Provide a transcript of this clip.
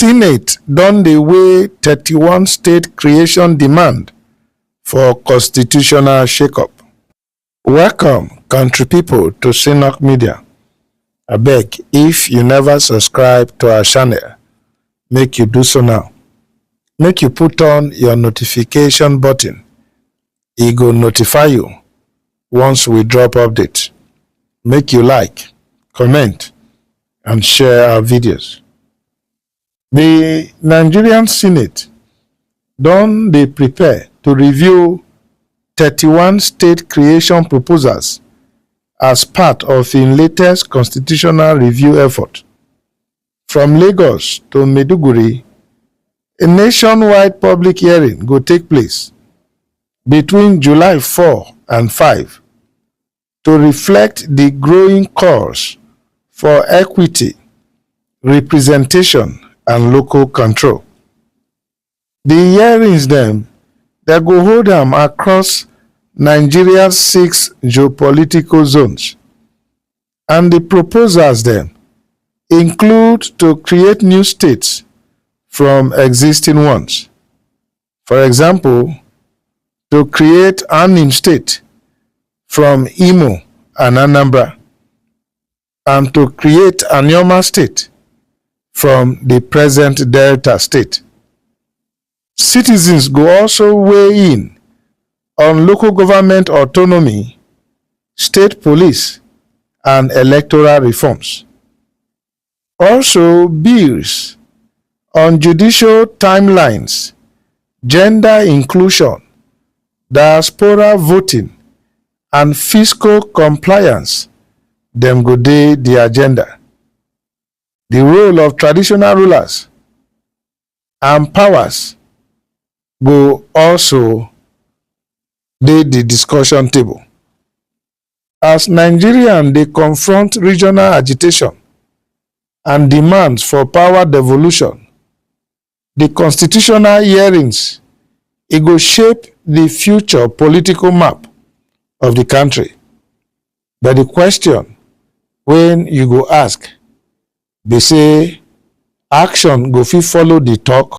Senate don dey weigh 31 state creation demand for constitutional shakeup. Welcome, country people, to Synach Media. Abeg, if you never subscribe to our channel, make you do so now. Make you put on your notification button. E go notify you once we drop update. Make you like, comment, and share our videos. The Nigerian Senate don dey prepare to review 31 state creation proposals as part of im latest constitutional review effort. From Lagos to Maiduguri, a nationwide public hearing go take place between July 4 and 5 to reflect the growing calls for equity, representation, and local control. The hearings dem go hold am across Nigeria's 6 geopolitical zones, and the proposals dem include to create new states from existing ones. For example, to create Anin state from Imo and Anambra, and to create Anioma state from the present Delta state. Citizens go also weigh in on local government autonomy, state police, and electoral reforms. Also, bills on judicial timelines, gender inclusion, diaspora voting, and fiscal compliance dem go dey the agenda. The role of traditional rulers and powers go also dey the discussion table. As Nigerians dey confront regional agitation and demands for power devolution, the constitutional hearings go shape the future political map of the country. But the question wey you go ask be say, action go fit follow the talk?